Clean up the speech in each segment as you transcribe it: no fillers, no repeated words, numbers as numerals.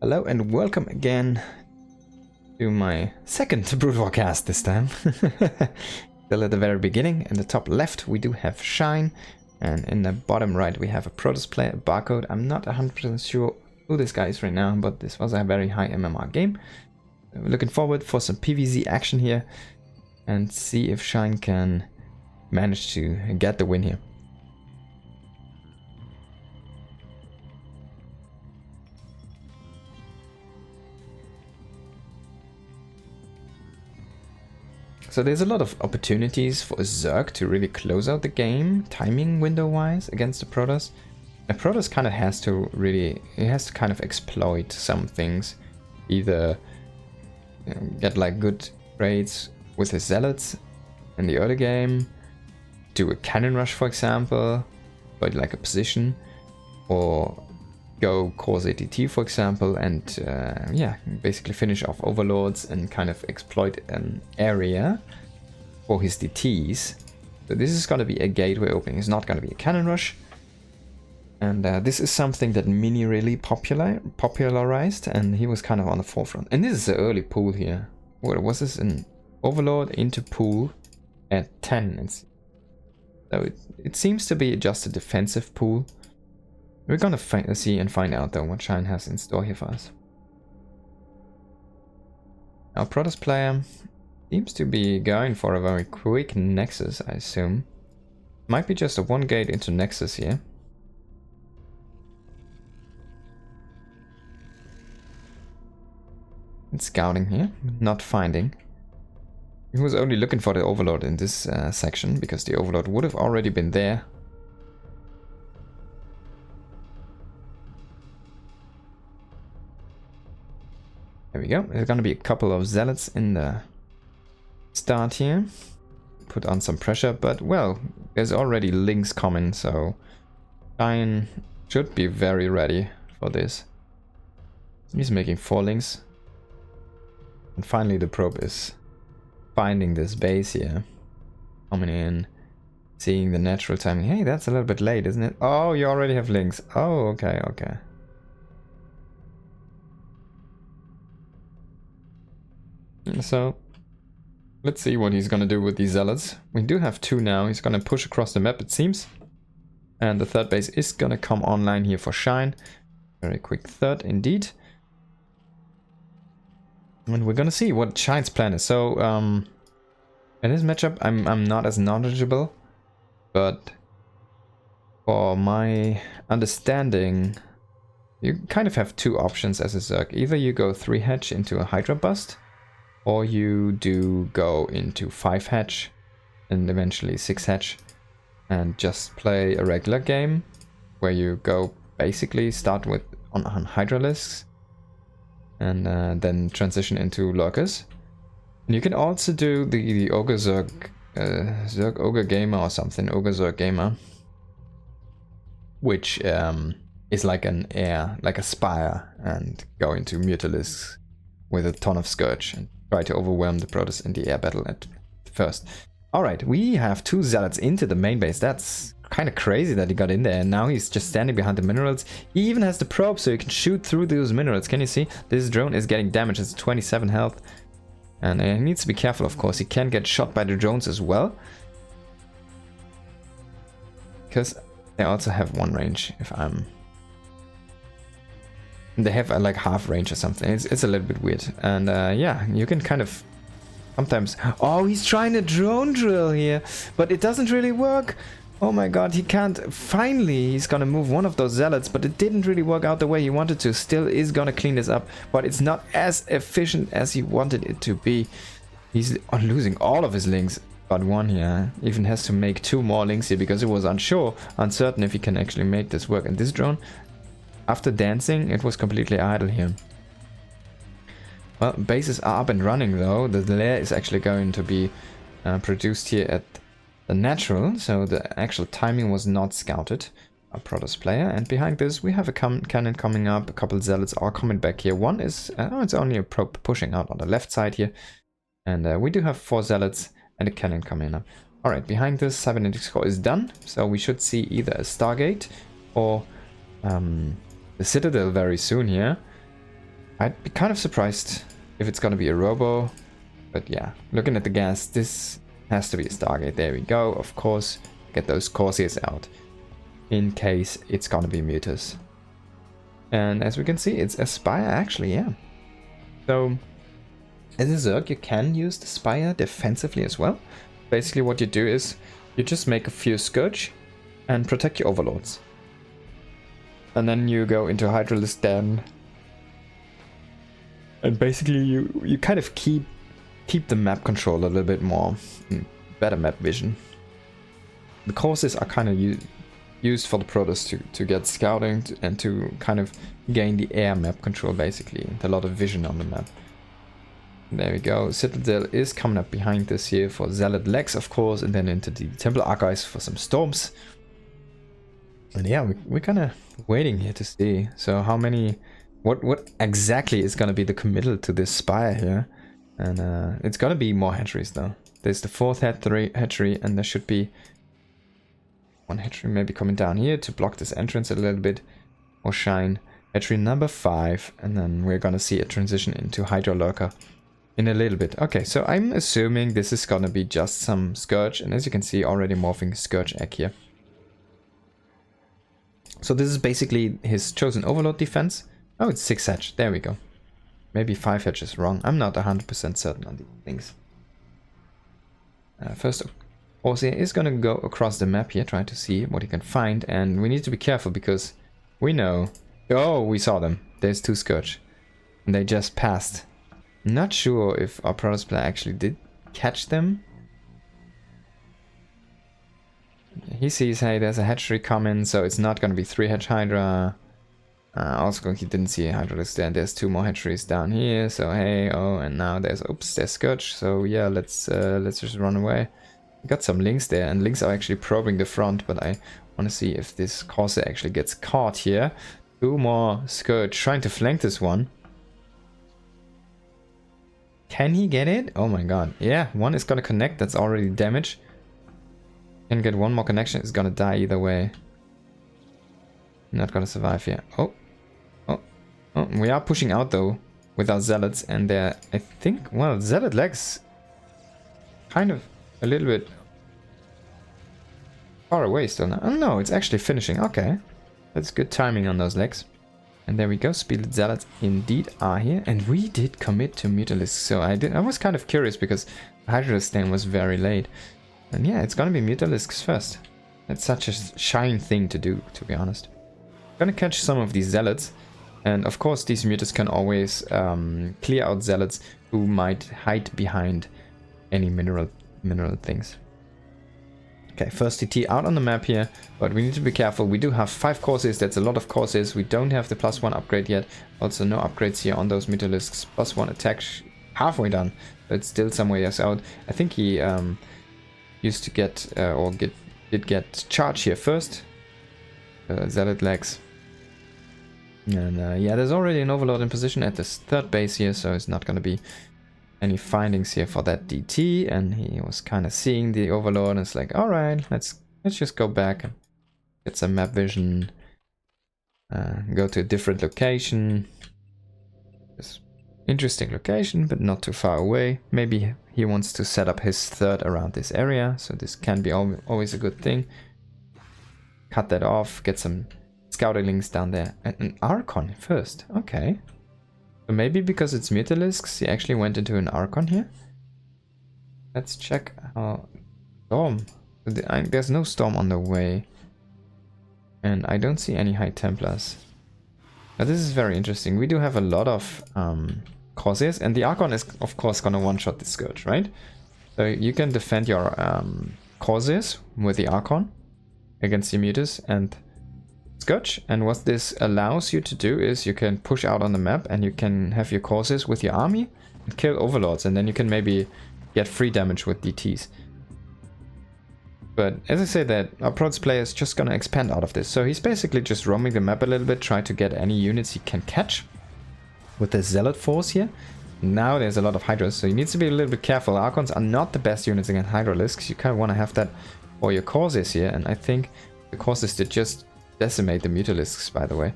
Hello and welcome again to my second Broodwar cast this time. Still at the very beginning, in the top left we do have Shine, and in the bottom right we have a Protoss player, Barcode. I'm not 100% sure who this guy is right now, but this was a very high MMR game. We're looking forward for some PvZ action here and see if Shine can manage to get the win here. So there's a lot of opportunities for a Zerg to really close out the game, timing window wise, against the Protoss. The Protoss kind of has to kind of exploit some things. Either get like good trades with his Zealots in the early game, do a cannon rush for example, but like a position, or go cause ATT for example, and yeah, basically finish off overlords and kind of exploit an area for his DTs. So this is going to be a gateway opening, it's not going to be a cannon rush. And this is something that Mini really popularized, and he was kind of on the forefront. And this is the early pool here. What was this? An overlord into pool at 10. So it seems to be just a defensive pool. We're gonna see and find out though what Shine has in store here for us. Our Protoss player seems to be going for a very quick Nexus, I assume. Might be just a one gate into Nexus here. It's scouting here, not finding. He was only looking for the Overlord in this section, because the Overlord would have already been there. There we go. There's gonna be a couple of Zealots in the start here. Put on some pressure, but well, there's already links coming, so Shine should be very ready for this. He's making 4 links. And finally the probe is finding this base here. Coming in, seeing the natural timing. Hey, that's a little bit late, isn't it? Oh, you already have links. Oh, okay, okay. So, let's see what he's gonna do with these Zealots. We do have 2 now. He's gonna push across the map, it seems. And the third base is gonna come online here for Shine. Very quick third indeed. And we're gonna see what Shine's plan is. So, in this matchup, I'm not as knowledgeable, but for my understanding, you kind of have 2 options as a Zerg. Either you go 3 hatch into a Hydra bust, or you do go into 5 hatch and eventually 6 hatch and just play a regular game where you go basically start with on Hydralisks and then transition into Lurkers. And you can also do the Ogre Zerg, Zerg Ogre Gamer or something, Ogre Zerg Gamer, which is like an air, like a Spire, and go into Mutalisks with a ton of Scourge and try to overwhelm the Protoss in the air battle at first. Alright, we have 2 Zealots into the main base. That's kind of crazy that he got in there, and now he's just standing behind the minerals. He even has the probe, so he can shoot through those minerals. Can you see? This drone is getting damaged. It's 27 health. And he needs to be careful, of course. He can get shot by the drones as well, because they also have 1 range, if I'm... They have like half range or something. It's a little bit weird. And yeah, you can kind of sometimes... Oh, he's trying a drone drill here, but it doesn't really work. Oh my god, he can't... Finally, he's gonna move one of those Zealots, but it didn't really work out the way he wanted to. Still is gonna clean this up, but it's not as efficient as he wanted it to be. He's losing all of his links, but 1 here. Even has to make 2 more links here because he was uncertain if he can actually make this work. And this drone, after dancing, it was completely idle here. Well, bases are up and running though. The lair is actually going to be produced here at the natural, so the actual timing was not scouted. A Protoss player, and behind this we have a cannon coming up. A couple Zealots are coming back here. 1 is it's only a probe pushing out on the left side here, and we do have 4 Zealots and a cannon coming up. All right, behind this cybernetic score is done, so we should see either a Stargate or the Citadel very soon here. I'd be kind of surprised if it's gonna be a robo. But yeah, looking at the gas, this has to be a Stargate. There we go. Of course, get those Corsair out in case it's gonna be Mutas. And as we can see, it's a Spire actually, yeah. So as a Zerg, you can use the Spire defensively as well. Basically what you do is you just make a few Scourge and protect your Overlords. And then you go into Hydralisk Den. And basically you kind of keep the map control a little bit more, better map vision. The courses are kind of used for the Protoss to get scouting and to kind of gain the air map control basically. A lot of vision on the map. There we go. Citadel is coming up behind this here for Zealot Legs, of course, and then into the Temple Archives for some Storms. And yeah, we're kind of waiting here to see. So how many, what exactly is going to be the committal to this Spire here? And it's going to be more hatcheries though. There's the 4th hatchery, and there should be one hatchery maybe coming down here to block this entrance a little bit or shine. Hatchery number 5, and then we're going to see a transition into Hydra Lurker in a little bit. Okay, so I'm assuming this is going to be just some Scourge, and as you can see, already morphing Scourge Egg here. So this is basically his chosen Overlord defense. Oh, it's 6 hatch. There we go. Maybe 5 hatch is wrong. I'm not 100% certain on these things. First, Corsair is going to go across the map here, trying to see what he can find. And we need to be careful because we know... Oh, we saw them. There's 2 Scourge. And they just passed. Not sure if our Protoss player actually did catch them. He sees, hey, there's a hatchery coming, so it's not going to be 3 hatch Hydra. Also, he didn't see a Hydralisk there, and there's 2 more hatcheries down here, so hey, oh, and now there's, oops, there's Scourge, so yeah, let's just run away. We got some Lynx there, and Lynx are actually probing the front, but I want to see if this Corsair actually gets caught here. 2 more Scourge trying to flank this one. Can he get it? Oh my god, yeah, one is gonna connect, that's already damage. Can get one more connection, it's gonna die either way. Not gonna survive here. Oh, we are pushing out though with our Zealots, and they're, I think, well, Zealot Legs kind of a little bit far away still now. Oh no, it's actually finishing. Okay, that's good timing on those legs. And there we go, Speeded Zealots indeed are here, and we did commit to Mutalisk. So I was kind of curious because Hydralisk stand was very late, and yeah, it's gonna be Mutalisks first. That's such a shine thing to do, to be honest. Gonna catch some of these Zealots, and of course these Mutas can always clear out Zealots who might hide behind any mineral things. Okay, first TT out on the map here, but we need to be careful. We do have 5 Corsairs, that's a lot of Corsairs. We don't have the +1 upgrade yet. Also no upgrades here on those Mutalisks. +1 attack halfway done, but it's still some ways out. I think he used to get, did get charge here first. Zealot Legs. And yeah, there's already an Overlord in position at this 3rd base here, so it's not going to be any findings here for that DT. And he was kind of seeing the Overlord, and it's like, all right, let's just go back and get some map vision. Go to a different location. This interesting location, but not too far away. Maybe he wants to set up his 3rd around this area, so this can be always a good thing. Cut that off, get some scouting links down there. And an Archon first, okay. So maybe because it's Mutalisks, he actually went into an Archon here. Let's check how... Storm. There's no Storm on the way. And I don't see any High Templars. Now this is very interesting. We do have a lot of Corsairs, and the Archon is of course gonna one-shot the Scourge, right? So you can defend your Corsairs with the Archon against the Mutas and Scourge, and what this allows you to do is you can push out on the map and you can have your Corsairs with your army and kill Overlords, and then you can maybe get free damage with DTs. But as I say, that our Protoss player is just gonna expand out of this, so he's basically just roaming the map a little bit, trying to get any units he can catch with the Zealot force here. Now there's a lot of Hydras, so he needs to be a little bit careful. Archons are not the best units against Hydralisks. You kind of want to have that for your Corsairs here, and I think the Corsairs did just decimate the Mutalisks, by the way.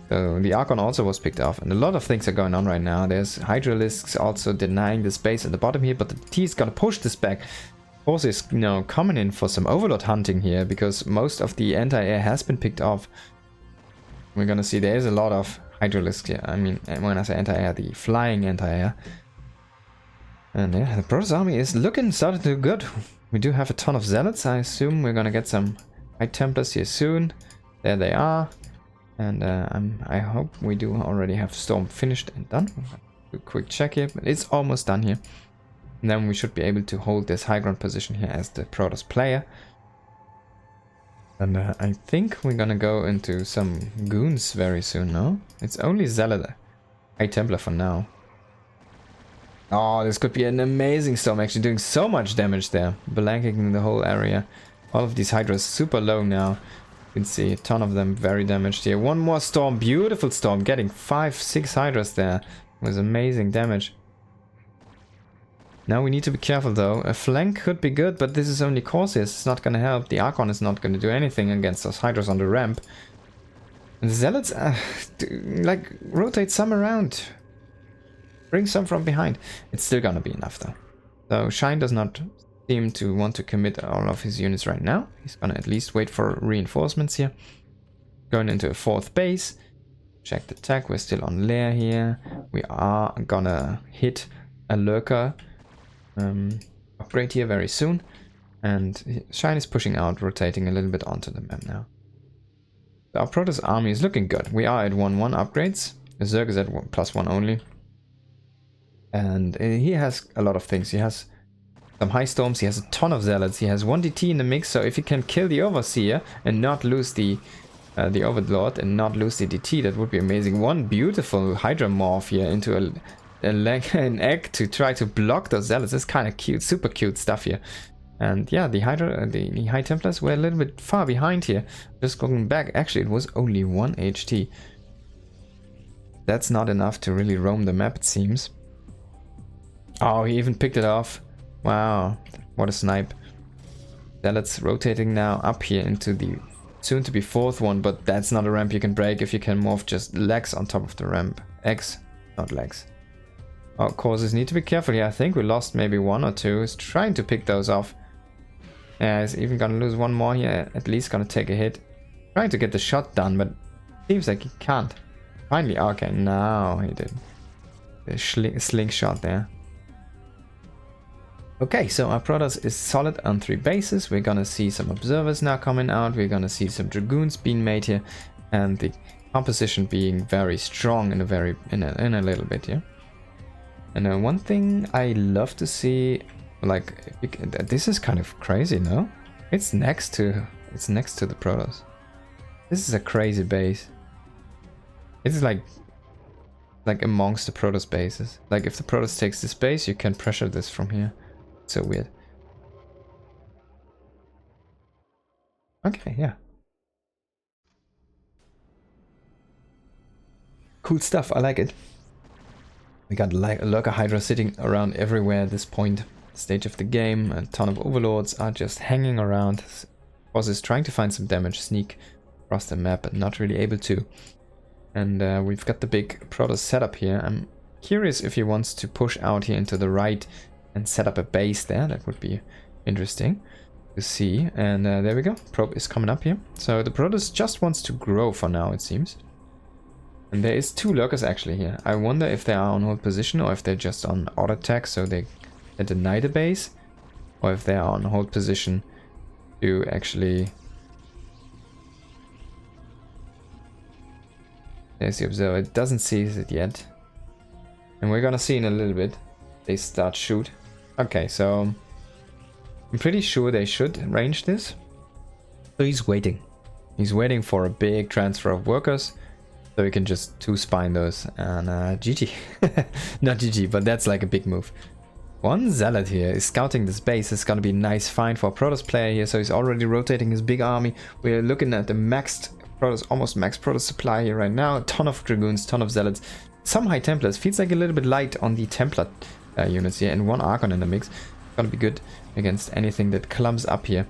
So the Archon also was picked off, and a lot of things are going on right now. There's Hydralisks also denying the space at the bottom here, but the T is gonna push this back. Force is, you know, coming in for some Overlord hunting here, because most of the anti-air has been picked off. We're gonna see there's a lot of Hydralisks here. I mean, when I say anti-air, the flying anti-air. And yeah, the Protoss army is starting to do good. We do have a ton of Zealots. I assume we're gonna get some High Templars here soon. There they are. And I hope we do already have Storm finished and done. Do a quick check here, but it's almost done here. And then we should be able to hold this high ground position here as the Protoss player. And I think we're gonna go into some goons very soon, no? It's only Zealot High Templar for now. Oh, this could be an amazing storm, actually doing so much damage there. Blanking the whole area. All of these Hydras super low now. You can see a ton of them very damaged here. One more storm, beautiful storm, getting 5-6 Hydras there. It was amazing damage. Now we need to be careful though. A flank could be good, but this is only Corsairs. It's not gonna help. The Archon is not gonna do anything against those Hydras on the ramp. And the Zealots, like, rotate some around. Bring some from behind. It's still gonna be enough though. So Shine does not seem to want to commit all of his units right now. He's gonna at least wait for reinforcements here. Going into a 4th base. Check the tech. We're still on lair here. We are gonna hit a lurker upgrade here very soon. And Shine is pushing out, rotating a little bit onto the map now. Our Protoss army is looking good. We are at 1-1 upgrades. Zerg is at +1 only. And he has a lot of things. He has some high storms, he has a ton of Zealots, he has 1 DT in the mix, so if he can kill the Overseer and not lose the Overlord and not lose the DT, that would be amazing. One beautiful Hydra morph here into an egg to try to block those Zealots. It's kind of cute, super cute stuff here. And yeah, the High Templars were a little bit far behind here. Just going back, actually it was only 1 HT. That's not enough to really roam the map, it seems. Oh, he even picked it off. Wow, what a snipe. Zealots rotating now up here into the soon to be 4th one, but that's not a ramp you can break if you can morph just legs on top of the ramp. Eggs, not legs. Oh, Corsairs need to be careful here. I think we lost maybe 1 or 2. He's trying to pick those off. Yeah, he's even gonna lose 1 more here. At least gonna take a hit. Trying to get the shot done, but seems like he can't. Finally, okay, now he did. The slingshot there. Okay, so our Protoss is solid on 3 bases. We're gonna see some observers now coming out. We're gonna see some dragoons being made here, and the composition being very strong in a little bit here. And one thing I love to see, like, this is kind of crazy, no? It's next to the Protoss. This is a crazy base. It's like amongst the Protoss bases. Like if the Protoss takes this base, you can pressure this from here. So weird. Okay, yeah. Cool stuff, I like it. We got like a Lurker Hydra sitting around everywhere at this point. Stage of the game. A ton of Overlords are just hanging around. Boss is trying to find some damage, sneak across the map, but not really able to. And we've got the big Protoss setup here. I'm curious if he wants to push out here into the right and set up a base there. That would be interesting to see. And there we go. Probe is coming up here. So the Protoss just wants to grow for now, it seems. And there is 2 lurkers actually here. I wonder if they are on hold position or if they're just on auto attack, so they deny the base, or if they are on hold position to actually... There's the observer. It doesn't see it yet. And we're gonna see in a little bit. They start shoot. Okay, so I'm pretty sure they should range this. So he's waiting. He's waiting for a big transfer of workers, so he can just 2-spine those. And GG. Not GG, but that's like a big move. One Zealot here is scouting this base. It's gonna be a nice find for a Protoss player here, so he's already rotating his big army. We're looking at the maxed Protoss, almost max Protoss supply here right now. A ton of Dragoons, ton of Zealots. Some High Templars. Feels like a little bit light on the Templar units here, and 1 Archon in the mix. Gonna be good against anything that clumps up here.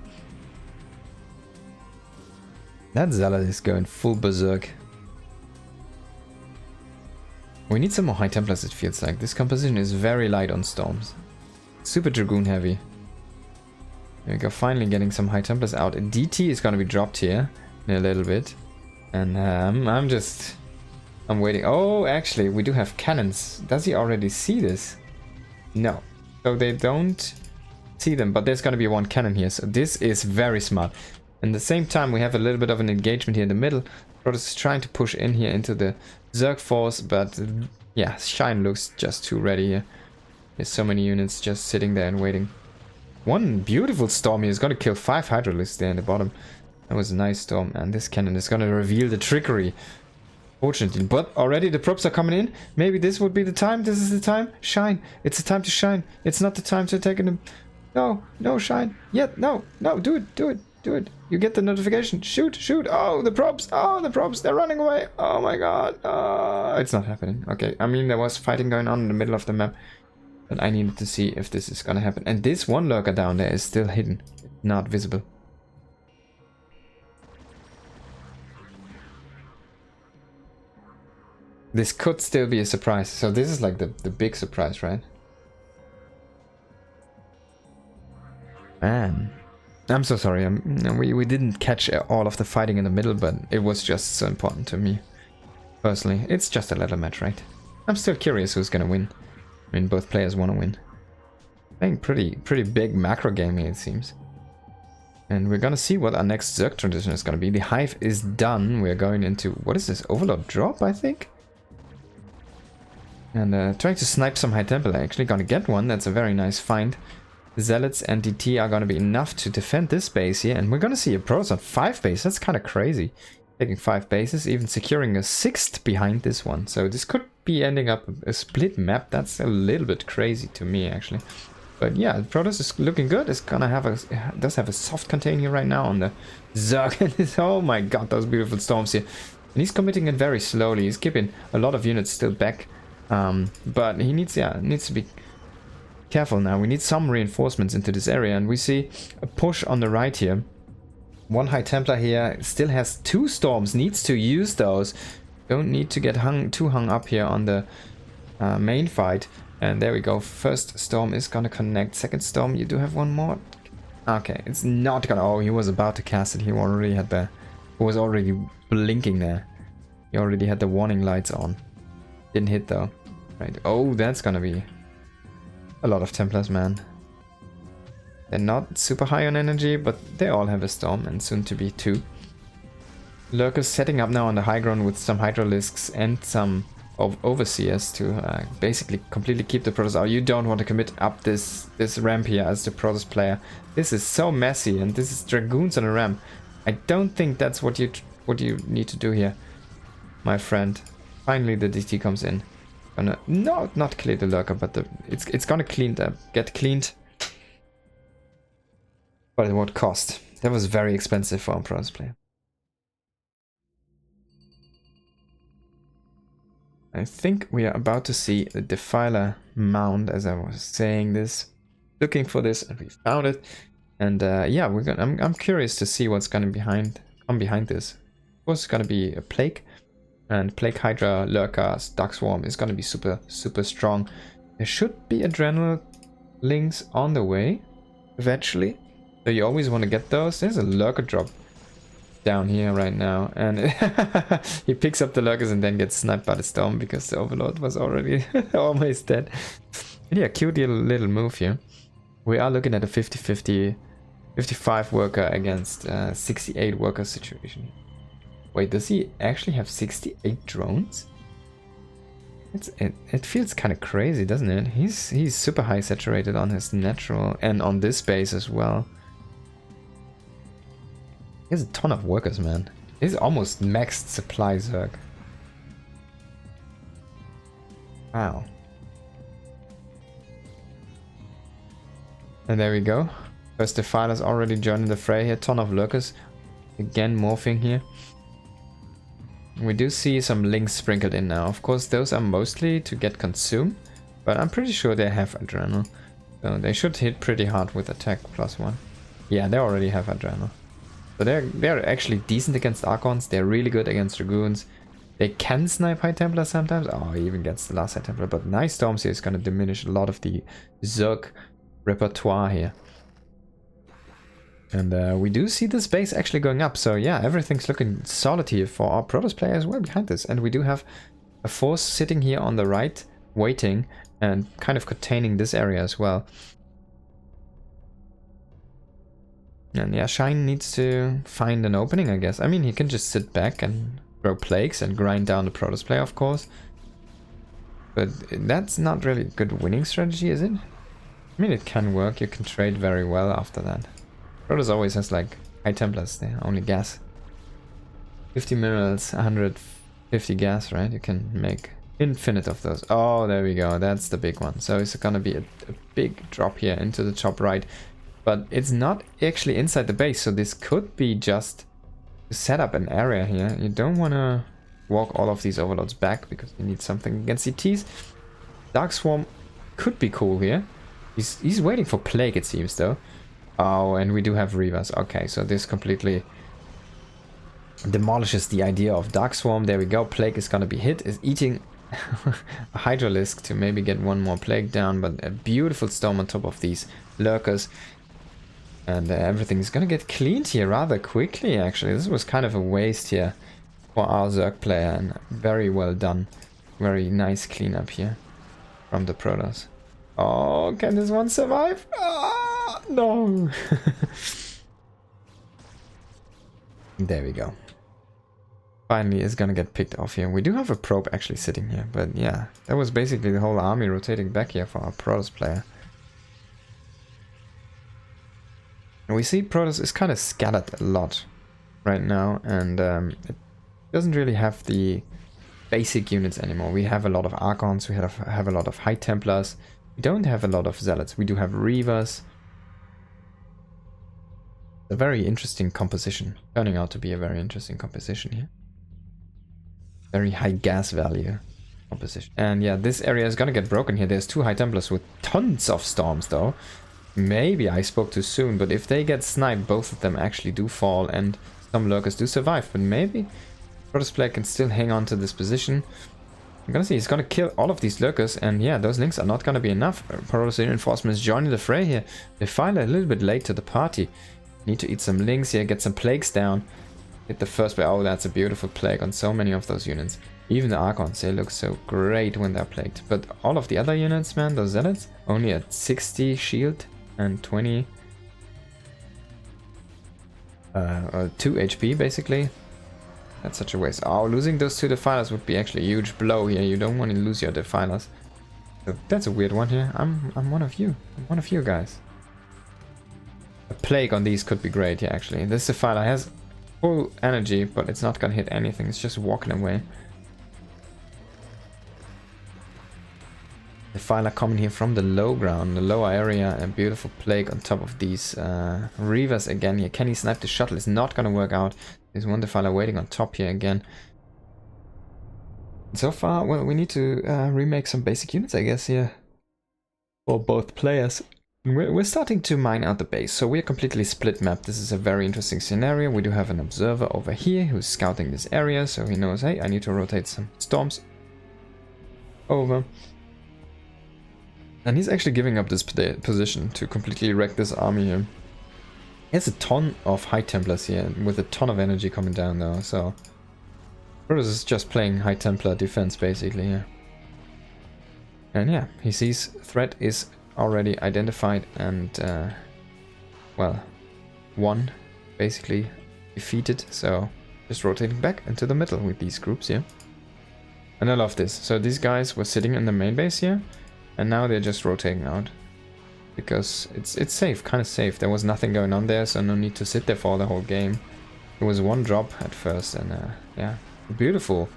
That Zealot is going full berserk. We need some more High Templars, it feels like. This composition is very light on storms. Super Dragoon heavy. There we go, finally getting some High Templars out. DT is gonna be dropped here in a little bit. And I'm waiting. Oh, actually, we do have cannons. Does he already see this? No. So they don't see them, but there's gonna be one cannon here. So this is very smart. And at the same time, we have a little bit of an engagement here in the middle. Protoss is trying to push in here into the Zerg force, but yeah, Shine looks just too ready here. There's so many units just sitting there and waiting. One beautiful storm here is going to kill 5 Hydralisks there in the bottom. That was a nice storm, and this cannon is going to reveal the trickery. Fortunately, but already the props are coming in. Maybe this would be the time. This is the time. Shine. It's the time to shine. It's not the time to attack them. No, no, Shine. Yet, no, no, do it, do it. Do it. You get the notification. Shoot, shoot. Oh, the props. Oh, the props. They're running away. Oh my god. It's not happening. Okay. I mean, there was fighting going on in the middle of the map. But I needed to see if this is gonna happen. And this one lurker down there is still hidden. Not visible. This could still be a surprise. So this is like the big surprise, right? Man. I'm so sorry, we didn't catch all of the fighting in the middle, but it was just so important to me. Personally, it's just a ladder match, right? I'm still curious who's gonna win. I mean, both players want to win. Playing pretty big macro game here, it seems. And we're gonna see what our next Zerg transition is gonna be. The Hive is done. We're going into, what is this, Overlord drop, I think? And trying to snipe some High Templar. Actually gonna get one, that's a very nice find. Zealots and DT are going to be enough to defend this base here, and we're going to see a Protoss on 5 bases. That's kind of crazy. Taking 5 bases, even securing a 6th behind this one. So this could be ending up a split map. That's a little bit crazy to me, actually. But yeah, Protoss is looking good. It's gonna have does have a soft contain here right now on the Zerg. Oh my god, those beautiful storms here. And he's committing it very slowly. He's keeping a lot of units still back, but he needs to be careful now. We need some reinforcements into this area, and we see a push on the right here. One High Templar here still has 2 storms, needs to use those. Don't need to get too hung up here on the main fight. And there we go. First storm is gonna connect. Second storm, you do have one more. Okay, it's not gonna. Oh, he was about to cast it. He already had he was already blinking there. He already had the warning lights on. Didn't hit though. Right. Oh, that's gonna be a lot of Templars, man. They're not super high on energy, but they all have a storm, and soon to be 2. Lurkers setting up now on the high ground with some Hydralisks and some Overseers to basically completely keep the Protoss out. You don't want to commit up this ramp here as the Protoss player. This is so messy, and this is Dragoons on a ramp. I don't think that's what you need to do here, my friend. Finally the DT comes in. Gonna not clear the lurker, but it's gonna get cleaned. But at what cost? That was very expensive for a Protoss player. I think we are about to see the Defiler mound, as I was saying this. Looking for this, and we found it. And yeah, I'm curious to see what's gonna come behind this. Of course, it's gonna be a Plague. And Plague Hydra, Lurker, Dark Swarm is gonna be super strong. There should be Adrenal links on the way eventually. So you always want to get those. There's a Lurker drop down here right now. And he picks up the Lurkers and then gets sniped by the Storm because the Overlord was already almost dead. And yeah, cute little move here. We are looking at a 50-50, 55 worker against 68 worker situation. Wait, does he actually have 68 drones? It feels kind of crazy, doesn't it? He's super high saturated on his natural and on this base as well. He has a ton of workers, man. He's almost maxed supply Zerg. Wow. And there we go. First Defiler's already joining the fray here. Ton of lurkers. Again morphing here. We do see some links sprinkled in now. Of course, those are mostly to get consumed, but I'm pretty sure they have Adrenal. So they should hit pretty hard with attack +1. Yeah, they already have Adrenal. So they're actually decent against Archons. They're really good against Dragoons. They can snipe High Templar sometimes. Oh, he even gets the last High Templar. But nice Storms here is going to diminish a lot of the Zerg repertoire here. And we do see this base actually going up. So yeah, everything's looking solid here for our Protoss player as well behind this. And we do have a force sitting here on the right, waiting and kind of containing this area as well. And yeah, Shine needs to find an opening, I guess. I mean, he can just sit back and throw plagues and grind down the Protoss player, of course. But that's not really a good winning strategy, is it? I mean, it can work. You can trade very well after that. Protoss always has like High Templars there, only gas. 50 minerals, 150 gas, right? You can make infinite of those. Oh, there we go. That's the big one. So it's gonna be a big drop here into the top right. But it's not actually inside the base, so this could be just to set up an area here. You don't want to walk all of these overloads back because you need something against CTs. Dark Swarm could be cool here. He's waiting for Plague, it seems, though. Oh, and we do have Reavers. Okay, so this completely demolishes the idea of Dark Swarm. There we go. Plague is going to be hit. Is eating a Hydralisk to maybe get one more Plague down, but a beautiful Storm on top of these Lurkers. And everything's gonna get cleaned here rather quickly, actually. This was kind of a waste here for our Zerg player, and very well done. Very nice cleanup here from the Protoss. Oh, can this one survive? Ah, no. There we go. Finally, it's gonna get picked off here. We do have a probe actually sitting here, but yeah, that was basically the whole army rotating back here for our Protoss player. And we see Protoss is kind of scattered a lot right now, and it doesn't really have the basic units anymore. We have a lot of Archons, we have a lot of High Templars, we don't have a lot of Zealots, we do have Reavers. A very interesting composition, turning out to be a very interesting composition here. Very high gas value composition. And yeah, this area is gonna get broken here. There's 2 High Templars with tons of Storms though. Maybe I spoke too soon, but if they get sniped, both of them actually do fall and some Lurkers do survive. But maybe Protoss player can still hang on to this position. I'm gonna see, he's gonna kill all of these Lurkers, and yeah, those links are not gonna be enough. Protoss reinforcements joining the fray here. They file a little bit late to the party. Need to eat some links here, get some plagues down. Hit the first plague. Oh, that's a beautiful plague on so many of those units. Even the Archons, they look so great when they're plagued. But all of the other units, man, those Zealots, only at 60 shield. And 20 or 2 HP basically. That's such a waste. Oh, losing those 2 defilers would be actually a huge blow here. You don't want to lose your defilers. So that's a weird one here. I'm one of you. I'm one of you guys. A plague on these could be great here actually. This defiler has full energy, but it's not gonna hit anything. It's just walking away. Defiler coming here from the low ground, the lower area, a beautiful plague on top of these Reavers again here. Can he snipe the shuttle? It's not gonna work out. There's one Defiler waiting on top here again. So far, well, we need to remake some basic units, I guess, here for both players. We're starting to mine out the base, so we're completely split map. This is a very interesting scenario. We do have an observer over here who's scouting this area, so he knows, hey, I need to rotate some storms over. And he's actually giving up this position to completely wreck this army here. He has a ton of High Templars here, with a ton of energy coming down though, so Protoss is just playing High Templar defense basically here. And yeah, he sees threat is already identified and, well, one basically defeated, so just rotating back into the middle with these groups here. And I love this. So these guys were sitting in the main base here, and now they're just rotating out. Because it's safe, kind of safe. There was nothing going on there, so no need to sit there for the whole game. It was one drop at first, and yeah, beautiful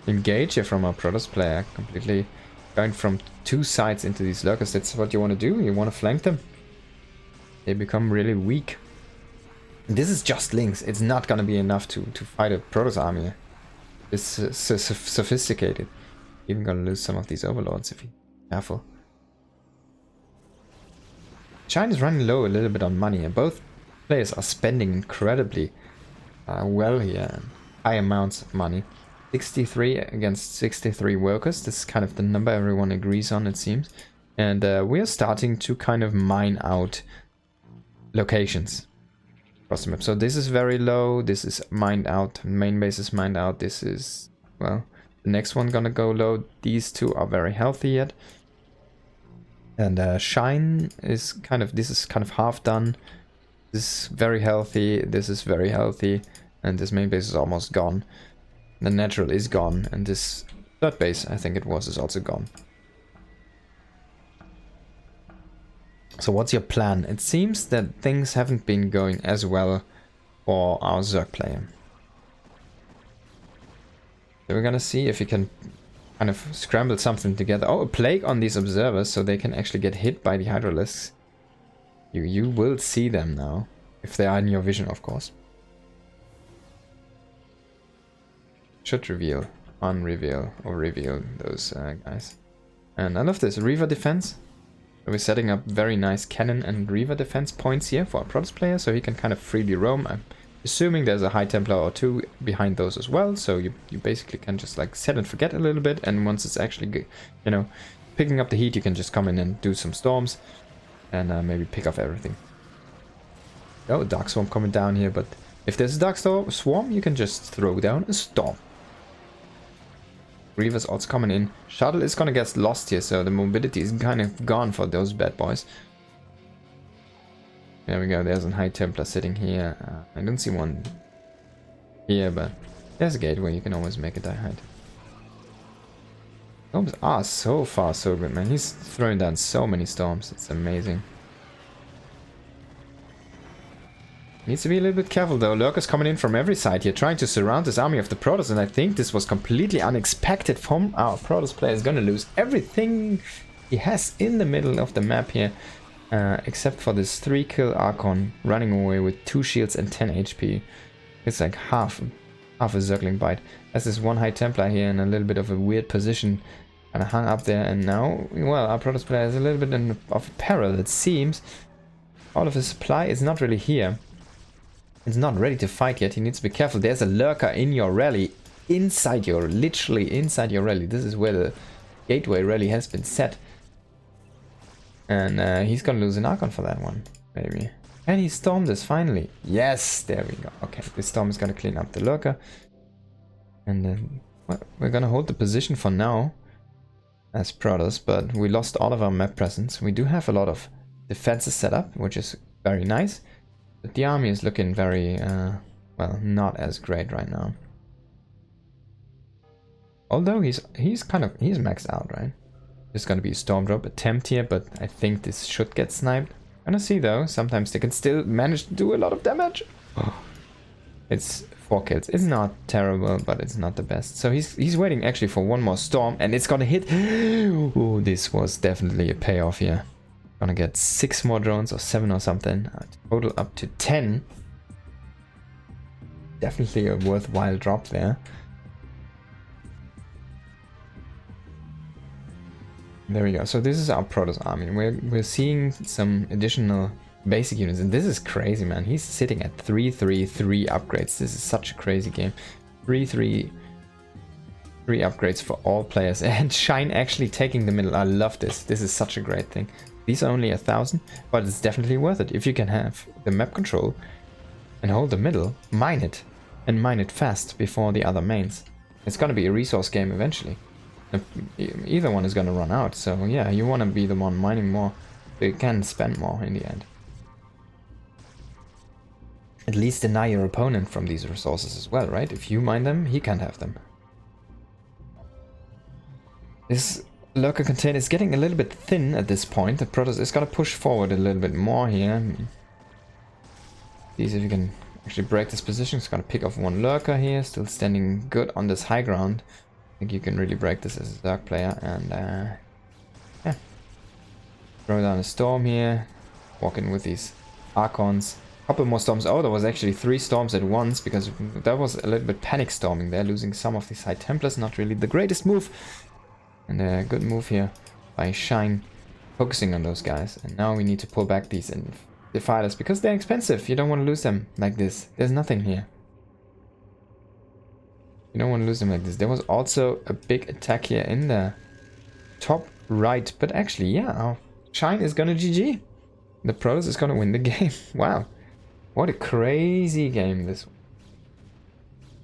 engage here from our Protoss player. Completely going from 2 sides into these lurkers. That's what you want to do. You want to flank them. They become really weak. This is just links. It's not going to be enough to fight a Protoss army. It's sophisticated. Even going to lose some of these overlords if you're careful. China's running low a little bit on money, and both players are spending incredibly well here. High amounts of money. 63 against 63 workers. This is kind of the number everyone agrees on, it seems. And we are starting to kind of mine out locations across the map. So this is very low. This is mined out. Main base is mined out. This is, well, the next one gonna go low. These two are very healthy yet. And Shine is kind of, this is kind of half done. This is very healthy. This is very healthy. And this main base is almost gone. The natural is gone, and this third base, I think it was, is also gone. So what's your plan? It seems that things haven't been going as well for our Zerg player. So we're gonna see if he can kind of scramble something together. Oh, a plague on these observers, so they can actually get hit by the Hydralisks. You will see them now, if they are in your vision, of course. Should reveal, unreveal, or reveal those guys. And I love this Reaver defense. We're setting up very nice cannon and Reaver defense points here for a Protoss player, so he can kind of freely roam. I'm assuming there's a High Templar or two behind those as well, so you basically can just like set and forget a little bit, and once it's actually, you know, picking up the heat, you can just come in and do some storms and maybe pick off everything. Oh, Dark Swarm coming down here, but if there's a Dark Swarm, you can just throw down a storm. Reaver's also coming in. Shuttle is gonna get lost here, so the mobility is kind of gone for those bad boys. There we go, there's a High Templar sitting here. I don't see one here, but there's a gate where you can always make a die hide. Storms are so far so good, man. He's throwing down so many storms, it's amazing. Needs to be a little bit careful though. Lurkers coming in from every side here, trying to surround this army of the Protoss, and I think this was completely unexpected from our Protoss player. Is gonna lose everything he has in the middle of the map here, except for this 3-kill Archon running away with 2 shields and 10 HP. It's like half a circling bite. There's this one High Templar here in a little bit of a weird position, kind of hung up there, and now, well, our Protoss player is a little bit of peril. It seems all of his supply is not really here. It's not ready to fight yet. He needs to be careful. There's a lurker in your rally, literally inside your rally. This is where the gateway rally has been set. And he's gonna lose an Archon for that one, maybe. And he stormed this finally. Yes, there we go. Okay, this storm is gonna clean up the lurker. And then well, we're gonna hold the position for now as Protoss, but we lost all of our map presence. We do have a lot of defenses set up, which is very nice. But the army is looking very, well, not as great right now. Although he's maxed out, right? There's gonna be a storm drop attempt here, but I think this should get sniped. Gonna see though, sometimes they can still manage to do a lot of damage. Oh, it's 4 kills. It's not terrible, but it's not the best. So he's waiting actually for one more storm, and it's gonna hit. Oh, this was definitely a payoff here. Gonna get 6 more drones or 7 or something. Total up to 10. Definitely a worthwhile drop there. There we go. So this is our Protoss army. We're seeing some additional basic units, and this is crazy, man. He's sitting at 333 upgrades. This is such a crazy game. 3 upgrades for all players, and Shine actually taking the middle. I love this. This is such a great thing. These are only 1,000, but it's definitely worth it. If you can have the map control and hold the middle, mine it, and mine it fast before the other mains. It's gonna be a resource game eventually. Either one is gonna run out, so yeah, you wanna be the one mining more, so you can spend more in the end. At least deny your opponent from these resources as well, right? If you mine them, he can't have them. This lurker container is getting a little bit thin at this point. The Protoss is gonna push forward a little bit more here. See if you can actually break this position. It's gonna pick off one lurker here, still standing good on this high ground. I think you can really break this as a Dark player, and yeah. Throw down a storm here, walk in with these Archons. Couple more storms. Oh, there was actually 3 storms at once, because that was a little bit panic storming there, losing some of these High Templars. Not really the greatest move. And a good move here by Shine, focusing on those guys. And now we need to pull back these defilers, because they're expensive. You don't want to lose them like this. There's nothing here. You don't want to lose them like this. There was also a big attack here in the top right. But actually, yeah, our Shine is gonna GG. The Protoss is gonna win the game. Wow. What a crazy game this was.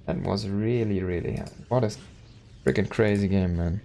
That was really, really... What a freaking crazy game, man.